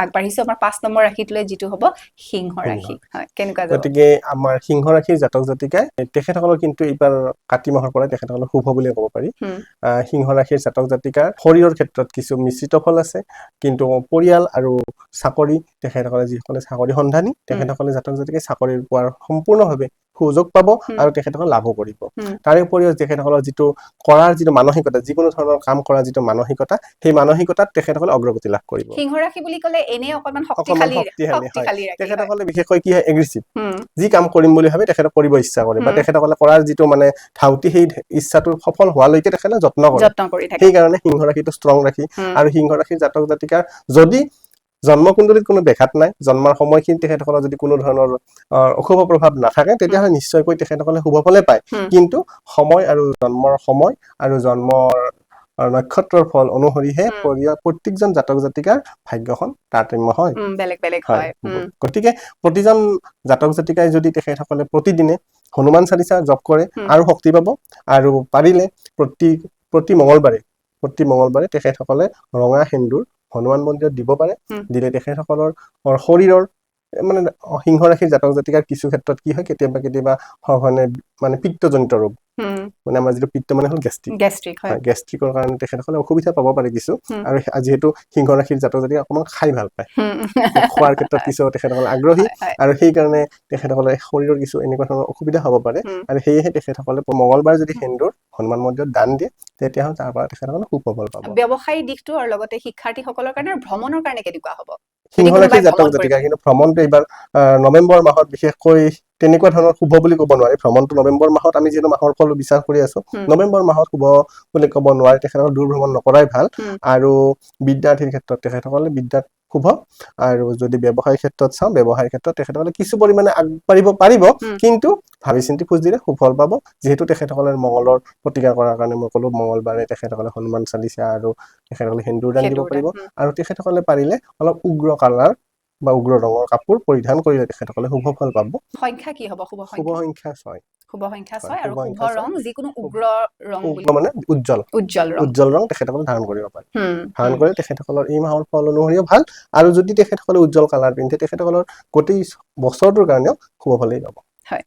আগবাঢ়িছো আমাৰ 5 নম্বৰ ৰাশিটোলৈ যিটো হ'ব সিংহ ৰাশি হয় কেনেকুৱা যাব গতিকে আমাৰ সিংহ ৰাশিৰ জাতক জাতিকাই তেখেতসকলৰ কিন্তু এইবাৰ কাতি মাহৰ পৰা তেখেতসকলৰ শুভ বুলি ক'ব পাৰি সিংহ ৰাশিৰ জাতক জাতিকাৰ শৰীৰৰ ক্ষেত্ৰত কিছু মিশ্ৰিত ফল আছে কিন্তু পৰিয়াল আৰু চাকৰি তেখেতসকলে যিসকলে চাকৰি সন্ধানী তেখেতসকলে জাতক জাতিকাই চাকৰি পোৱাৰ সম্পূৰ্ণভাৱে সুযোগ পাব আৰু তেখেতসকল লাভ কৰিব তাৰ উপৰিও তেখেতসকলৰ যিটো কৰাৰ যিটো মানসিকতা যিকোনো ধৰণৰ কাম কৰা যিটো মানসিকতা সেই মানসিকতাত তেখেতসকলে অগ্ৰগতি লাভ কৰিব সিংহ ৰাশি বুলি ক'লে এনে অকমান শক্তিশালী ৰাশি তেখেতসকলে বিশেষকৈ কি হয় এগ্ৰেছিভ যি কাম কৰিম বুলি ভাবে তেখেতক কৰিব ইচ্ছা কৰে বা তেখেতসকলে কৰাৰ যিটো মানে ধাউতি সেই ইচ্ছাটো সফল হোৱালৈকে তেখেতে যত্ন কৰে সেইকাৰণে সিংহ ৰাশিটো ষ্ট্ৰং ৰাশি আৰু সিংহ ৰাশিৰ জাতক জাতিকাৰ যদি জন্মকুণ্ডলীত কোনো ব্যাঘাত নাই জন্মৰ সময়খিনি তেখেতসকলৰ যদি কোনো ধৰণৰ অশুভ প্ৰভাৱ নাথাকে তেতিয়াহ'লে নিশ্চয়কৈ তেখেতসকলে শুভ ফলে পায় কিন্তু সময় আৰু জন্মৰ সময় আৰু জন্মৰ নক্ষত্ৰৰ ফল অনুসৰিহে প্ৰত্যেকজন জাতক জাতিকাৰ ভাগ্যখন তাৰতম্য হয় বেলেগ বেলেগ হয় গতিকে প্ৰতিজন জাতক জাতিকাই যদি তেখেতসকলে প্ৰতিদিনে হনুমান চালিসা জপ কৰে আৰু শক্তি পাব আৰু পাৰিলে প্ৰতি মঙ্গলবাৰে তেখেতসকলে ৰঙা সেন্দুৰ হনুমান মন্দিৰত দিব পাৰে দিলে তেখেতসকলৰ শৰীৰৰ মানে সিংহ ৰাশিৰ জাতক জাতিকাৰ কিছু ক্ষেত্ৰত কি হয় কেতিয়াবা মানে পিত্তজনিত ৰোগ মানে আমাৰ যিটো পিত্ত মানে হল গেষ্ট্ৰিকৰ কাৰণে তেখেতসকলে অসুবিধা পাব পাৰে কিছু আৰু যিহেতু সিংহ ৰাশিৰ জাতক জাতিকাই অকণমান খাই ভাল পায় খোৱাৰ ক্ষেত্ৰত কিছু তেখেতসকলে আগ্ৰহী আৰু সেইকাৰণে তেখেতসকলে শৰীৰৰ কিছু এনেকুৱা ধৰণৰ অসুবিধা হ'ব পাৰে আৰু সেয়েহে তেখেতসকলে মঙ্গলবাৰ যদি সেন্দুৰ হনুমান মন্দিৰত দান দিয়ে তেতিয়াহ'লে তাৰ পৰা তেখেতসকলে সুফল পাব ব্যৱসায়ী দিশটো আৰু লগতে শিক্ষাৰ্থীসকলৰ কাৰণে ভ্ৰমণৰ কাৰণে কেনেকুৱা হ'ব সিংহ ৰাশিৰ জাতক জাতিকা কিন্তু ভ্ৰমণটো এইবাৰ নৱেম্বৰ মাহত বিশেষকৈ তেনেকুৱা ধৰণৰ শুভ বুলি ক'ব নোৱাৰি ভ্ৰমণটো নৱেম্বৰ মাহত আমি যিহেতু মাহৰ ফল বিশ্বাস কৰি আছো নৱেম্বৰ মাহত শুভ বুলি ক'ব নোৱাৰি তেখেতসকলে দূৰ ভ্ৰমণ নকৰাই ভাল আৰু বিদ্যাৰ্থীৰ ক্ষেত্ৰত তেখেতসকলে বিদ্যাত শুভ আৰু যদি ব্যৱসায়িক ক্ষেত্ৰত চাওঁ ব্যৱসায়িক ক্ষেত্ৰত তেখেতসকলে কিছু পৰিমাণে আগবাঢ়িব পাৰিব কিন্তু ভাবি চিন্তি খোজ দিলে সুফল পাব যিহেতু তেখেতসকলে মঙ্গলৰ প্ৰতিকাৰ কৰাৰ কাৰণে মই ক'লো মঙ্গলবাৰে তেখেতসকলে হনুমান চালিসা আৰু তেখেতসকলে সেন্দুৰ দান দিব পাৰিব আৰু তেখেতসকলে পাৰিলে অলপ উগ্ৰ কালাৰ বা উগ্ৰ ৰঙৰ কাপোৰ পৰিধান কৰিলে তেখেতসকলে শুভ ফল পাব সংখ্যা কি হ'ব শুভ সংখ্যা 6 আৰু শুভ ৰং যিকোনো উগ্ৰ ৰং বুলি মানে উজ্জ্বল ৰং তেখেতসকলে ধাৰণ কৰিব পাৰে ধাৰণ কৰি তেখেতসকলৰ এই মাহৰ ফল অনুসৰিও ভাল আৰু যদি তেখেতসকলে উজ্জ্বল কালাৰ পিন্ধে তেখেতসকলৰ গোটেই বছৰটোৰ কাৰণেও শুভ ফলেই পাব হয়